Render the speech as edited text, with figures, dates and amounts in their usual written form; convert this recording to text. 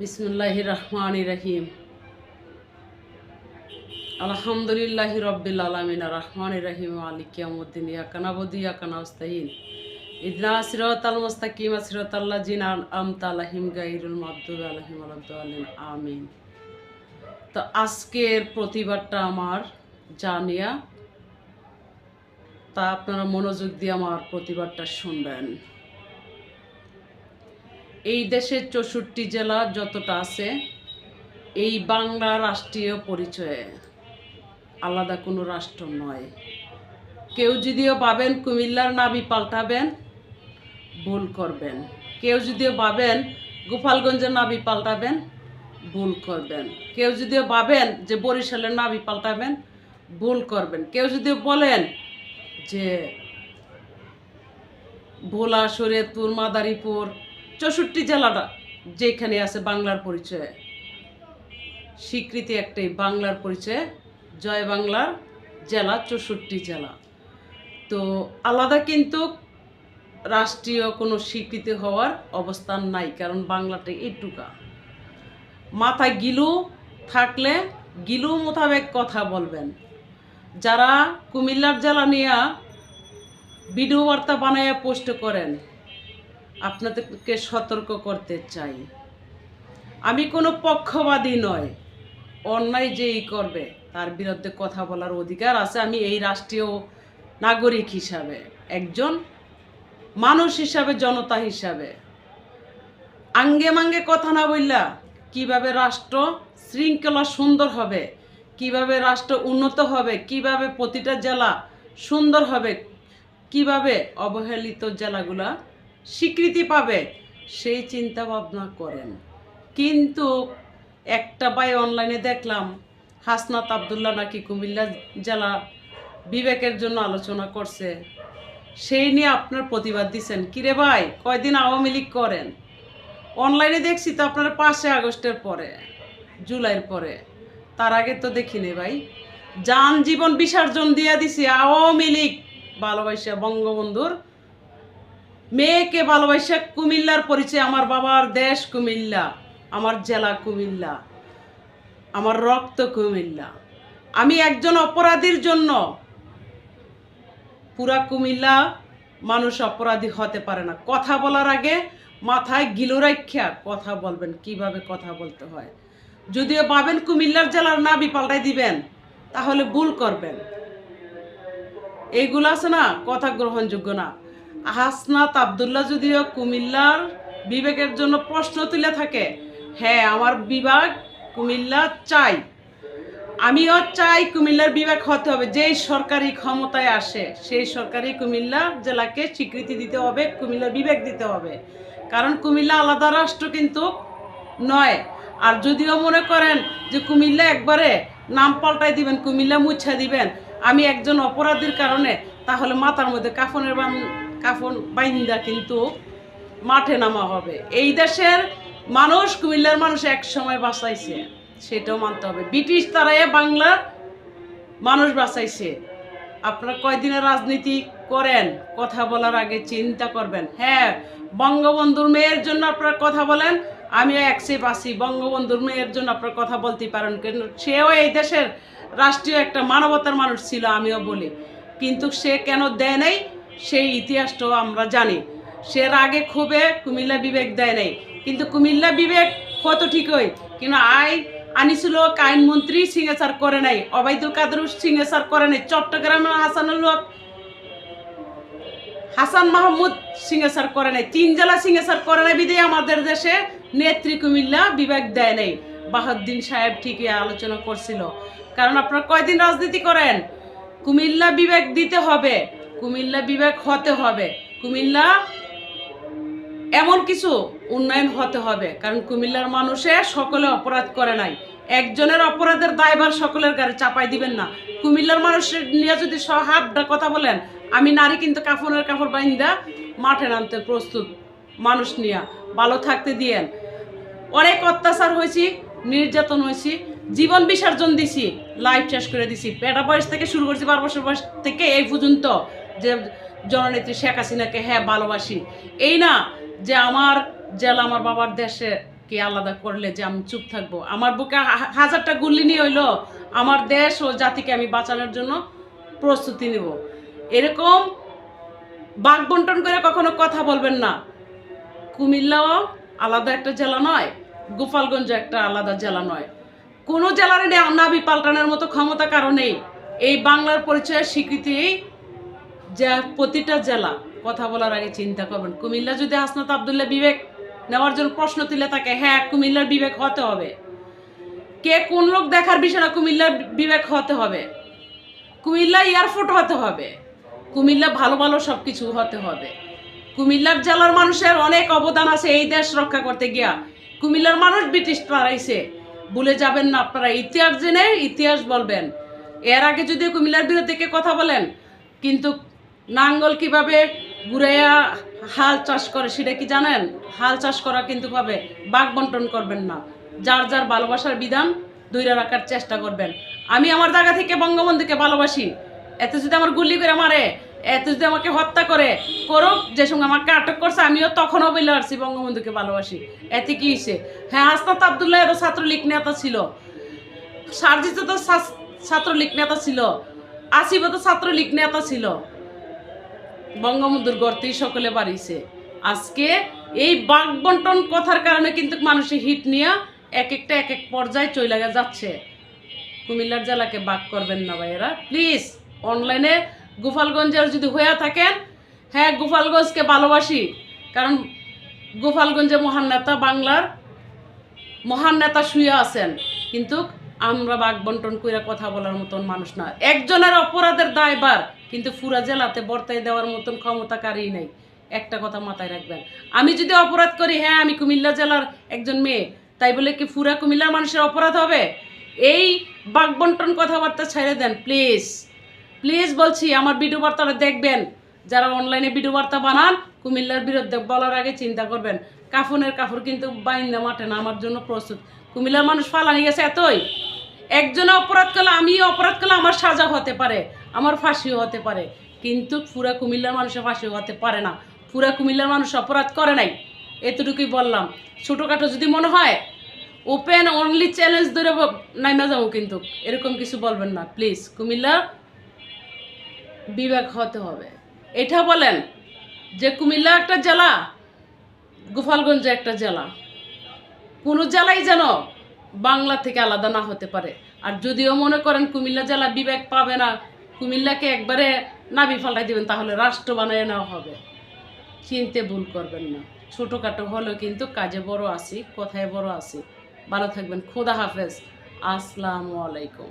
বিসমিল্লাহির রহমানির রহিম। আলহামদুলিল্লাহি রাব্বিল আলামিন আর রহমানির রহিম মালিক ইয়াউমিদ্দিন ইয়াকা নাবুদু ওয়া ইয়াকা নাস্তাইন ইহদিনা সিরাতাল মুস্তাকিম সিরাতাল লাযিনা আন'আমতা আলাইহিম গায়রিল মাগদুবি আলাইহিম ওয়ালাদ-দাল্লিন আমিন। তো আজকের প্রতিবাদটা আমার জানিয়া, তা আপনারা মনোযোগ দিয়ে আমার প্রতিবাদটা শুনবেন। এই দেশের 64 জেলা যতটা আছে, এই বাংলা রাষ্ট্রীয় পরিচয়ে আলাদা কোনো রাষ্ট্র নয়। কেউ যদিও ভাবেন কুমিল্লার নাবি পাল্টাবেন, ভুল করবেন। কেউ যদিও ভাবেন গোপালগঞ্জের নাবি পাল্টাবেন, ভুল করবেন। কেউ যদিও ভাবেন যে বরিশালের নাবি পাল্টাবেন, ভুল করবেন। কেউ যদিও বলেন যে ভোলা, শরীয়তপুর, মাদারীপুর 64 জেলাটা যেখানে আছে বাংলার পরিচয়ে, স্বীকৃতি একটাই, বাংলার পরিচয়ে জয় বাংলার জেলা 64 জেলা। তো আলাদা কিন্তু রাষ্ট্রীয় কোনো স্বীকৃতি হওয়ার অবস্থান নাই, কারণ বাংলাটা এইটুকা। মাথায় গিলু থাকলে গিলু মোতাবেক কথা বলবেন। যারা কুমিল্লার জেলা নিয়ে ভিডিও বার্তা বানায় পোস্ট করেন, আপনাদেরকে সতর্ক করতে চাই, আমি কোনো পক্ষবাদী নয়। অন্যায় যেই করবে তার বিরুদ্ধে কথা বলার অধিকার আছে। আমি এই রাষ্ট্রীয় নাগরিক হিসাবে, একজন মানুষ হিসাবে, জনতা হিসাবে আঙ্গে মাঙ্গে কথা না বললা কিভাবে রাষ্ট্র শৃঙ্খলা সুন্দর হবে, কিভাবে রাষ্ট্র উন্নত হবে, কিভাবে প্রতিটা জেলা সুন্দর হবে, কিভাবে অবহেলিত জেলাগুলা স্বীকৃতি পাবে, সেই চিন্তা ভাবনা করেন। কিন্তু একটা ভাই অনলাইনে দেখলাম হাসনাত আবদুল্লাহ নাকি কুমিল্লা জেলা বিবেকের জন্য আলোচনা করছে, সেই নিয়ে আপনার প্রতিবাদ দিচ্ছেন। কিরে ভাই, কয়দিন আওয়ামী লীগ করেন? অনলাইনে দেখছি তো আপনারা 5 আগস্টের পরে, জুলাইয়ের পরে, তার আগে তো দেখিনি ভাই। যান জীবন বিসর্জন দিয়া দিছি আওয়ামী লীগ ভালোবাসা, বঙ্গবন্ধুর মেয়েকে ভালোবাসা, কুমিল্লার পরিচয়। আমার বাবার দেশ কুমিল্লা, আমার জেলা কুমিল্লা, আমার রক্ত কুমিল্লা। আমি একজন অপরাধীর জন্য পুরা কুমিল্লা মানুষ অপরাধী হতে পারে না। কথা বলার আগে মাথায় গিলো রাখা কথা বলবেন, কিভাবে কথা বলতে হয়। যদিও ভাবেন কুমিল্লার জেলার নাবি পাল্টাই দিবেন, তাহলে ভুল করবেন। এইগুলো আছে না, কথা গ্রহণযোগ্য না। হাসনাত আবদুল্লাহ যদিও কুমিল্লার বিবেকের জন্য প্রশ্ন তুলে থাকে, হ্যাঁ আমার বিভাগ কুমিল্লা চাই, আমিও চাই কুমিল্লার বিভাগ হতে হবে। যেই সরকারি ক্ষমতায় আসে সেই সরকারি কুমিল্লা জেলাকে স্বীকৃতি দিতে হবে, কুমিল্লার বিভাগ দিতে হবে। কারণ কুমিল্লা আলাদা রাষ্ট্র কিন্তু নয়। আর যদিও মনে করেন যে কুমিল্লা একবারে নাম পাল্টাই দিবেন, কুমিল্লা মুছা দিবেন আমি একজন অপরাধীর কারণে, তাহলে মাথার মধ্যে কাফন বাইন্দা কিন্তু মাঠে নামা হবে। এই দেশের মানুষ, কুমিল্লার মানুষ এক সময় বাঁচাইছে, সেটাও মানতে হবে। ব্রিটিশ তারাই বাংলার মানুষ বাঁচাইছে। আপনারা কয়দিনের রাজনীতি করেন, কথা বলার আগে চিন্তা করবেন। হ্যাঁ, বঙ্গবন্ধুর মেয়ের জন্য আপনারা কথা বলেন, আমিও একসেপ আছি, বঙ্গবন্ধুর মেয়ের জন্য আপনারা কথা বলতে পারেন, কিন্তু সেও এই দেশের রাষ্ট্রীয় একটা মানবতার মানুষ ছিল, আমিও বলি। কিন্তু সে কেন দেয় নাই সেই ইতিহাসটাও আমরা জানি। সে আগে ক্ষোভে কুমিল্লা বিবেক দেয় নাই, কিন্তু কুমিল্লা বিবেক কত ঠিকই, কিন্তু আনিছিল আইনমন্ত্রী সিগনেচার করে নাই, অবাইদুল কাদের সিগনেচার করে নাই, চট্টগ্রামের হাসান মাহমুদ সিগনেচার করে নাই, 3 জেলা সিগনেচার করে নাই। বিধে আমাদের দেশে নেত্রী কুমিল্লা বিভাগ দেয় নাই। বাহাউদ্দিন সাহেব ঠিকই আলোচনা করছিল। কারণ আপনারা কয়দিন রাজনীতি করেন, কুমিল্লা বিভাগ দিতে হবে, কুমিল্লা বিভাগ হতে হবে, কুমিল্লা এমন কিছু উন্নয়ন হতে হবে। কারণ কুমিল্লার মানুষে সকলে অপরাধ করে নাই, একজনের অপরাধের দায়ভার সকলের গাড়ি চাপাই দিবেন না। কুমিল্লার মানুষের নিয়ে যদি হাতটা কথা বলেন, আমি নারী কিন্তু কাপড় বাইন্দা মাঠে নামতে প্রস্তুত, মানুষ নিয়ে ভালো থাকতে দিয়েন। অনেক অত্যাচার হয়েছি, নির্যাতন হয়েছি, জীবন বিসর্জন দিছি, লাইফ শেষ করে দিছি। পেটা বয়স থেকে শুরু করছি, 12 বছর বয়স থেকে এই পর্যন্ত, যে জননেত্রী শেখ হাসিনাকে হ্যাঁ ভালোবাসি। এই না যে আমার জেলা আমার বাবার দেশে কে আলাদা করলে যে আমি চুপ থাকবো? আমার বুকে হাজারটা গুল্লি নিয়ে হইলো আমার দেশ ও জাতিকে আমি বাঁচানোর জন্য প্রস্তুতি নেব। এরকম বাঘ বন্টন করে কখনো কথা বলবেন না। কুমিল্লাও আলাদা একটা জেলা নয়, গোপালগঞ্জ একটা আলাদা জেলা নয়। কোনো জেলার নাবি পাল্টানোর মতো ক্ষমতা কারো নেই। এই বাংলার পরিচয়ের স্বীকৃতি যে প্রতিটা জেলা কথা বলার আগে চিন্তা করবেন। কুমিল্লা যদি হাসনাত আব্দুল্লাহ বিবেক নেওয়ার জন্য প্রশ্ন তুলে থাকে, হ্যাঁ কুমিল্লার বিবেক হতে হবে। কে কোন লোক দেখার বিষয় না, কুমিল্লার বিবেক হতে হবে। কুমিল্লা এয়ারপোর্ট হতে হবে। কুমিল্লা ভালো ভালো সব কিছু হতে হবে। কুমিল্লার জেলার মানুষের অনেক অবদান আছে এই দেশ রক্ষা করতে গিয়া। কুমিল্লার মানুষ ব্রিটিশ তাড়াইছে, ভুলে যাবেন না আপনারা। ইতিহাস জেনে ইতিহাস বলবেন। এর আগে যদি কুমিল্লার বিরুদ্ধে কে কথা বলেন, কিন্তু নাঙ্গল কিভাবে ঘুরাইয়া হাল চাষ করে সেটা কি জানেন? হাল চাষ করা কিন্তু পাবে, বাঘ বন্টন করবেন না। যার যার ভালোবাসার বিধান দূরে রাখার চেষ্টা করবেন। আমি আমার জায়গা থেকে বঙ্গবন্ধুকে ভালোবাসি। এত যদি আমার গুলি করে মারে, এত যদি আমাকে হত্যা করে করুক, যে সঙ্গে আমাকে আটক করছে, আমিও তখনও বলে আসছি বঙ্গবন্ধুকে ভালোবাসি। এতে কি হয়েছে? হ্যাঁ, হাসনাত আব্দুল্লাহ এত ছাত্রলীগ নেতা ছিল, সারজিৎ তো ছাত্রলীগ নেতা ছিল, আসিফ তো ছাত্রলীগ নেতা ছিল। বঙ্গবন্ধুর গর্তেই সকলে বাড়িছে। আজকে এই বাঘ বন্টন কথার কারণে কিন্তু মানুষের হিট নিয়ে এক একটা এক এক পর্যায়ে চলে যাচ্ছে। কুমিল্লার জেলাকে বাঘ করবেন না ভাইয়েরা, প্লিজ। অনলাইনে গোপালগঞ্জের যদি হয়ে থাকেন, হ্যাঁ গোপালগঞ্জকে ভালোবাসি, কারণ গোপালগঞ্জে মহান নেতা, বাংলার মহান নেতা শুয়ে আছেন, কিন্তু আমরা বাঘ বন্টন করে কথা বলার মতন মানুষ না। একজনের অপরাধের দায়ভার কিন্তু পুরা জেলাতে বর্তায় দেওয়ার মতন ক্ষমতা কারই নেই। একটা কথা মাথায় রাখবেন, আমি যদি অপরাধ করি, হ্যাঁ আমি কুমিল্লা জেলার একজন মেয়ে, তাই বলে কি পুরা কুমিল্লার মানুষের অপরাধ হবে? এই বাঘ বন্টন কথাবার্তা ছেড়ে দেন প্লিজ। প্লিজ বলছি, আমার ভিডিও বার্তাটা দেখবেন। যারা অনলাইনে ভিডিও বার্তা বানান, কুমিল্লার বিরুদ্ধে বলার আগে চিন্তা করবেন। কাফনের কাপড় কিন্তু বাইন্দা মাঠে না আমার জন্য প্রস্তুত। কুমিল্লার মানুষ ফালানি গেছে এতই। একজনে অপরাধ করলে, আমিও অপরাধ করলে আমার সাজা হতে পারে, আমার ফাঁসিও হতে পারে, কিন্তু পুরা কুমিল্লার মানুষের ফাঁসিও হতে পারে না। পুরা কুমিল্লার মানুষ অপরাধ করে নাই, এতটুকুই বললাম। ছোটোখাটো যদি মনে হয় ওপেন অনলি চ্যালেঞ্জ ধরে নাইমা যাবো, কিন্তু এরকম কিছু বলবেন না প্লিজ। কুমিল্লার বিবেক হতে হবে। এটা বলেন যে কুমিল্লা একটা জেলা, গোপালগঞ্জ একটা জেলা, কোনো জেলাই যেন বাংলা থেকে আলাদা না হতে পারে। আর যদিও মনে করেন কুমিল্লা জেলা বিবেক পাবে না, কুমিল্লাকে একবারে নাবি ফাল্টাই দিবেন, তাহলে রাষ্ট্র বানিয়ে নেওয়া হবে। চিনতে ভুল করবেন না। ছোটোখাটো হলেও কিন্তু কাজে বড় আছি, কথায় বড় আছি। ভালো থাকবেন। খোদা হাফেজ। আসসালামু আলাইকুম।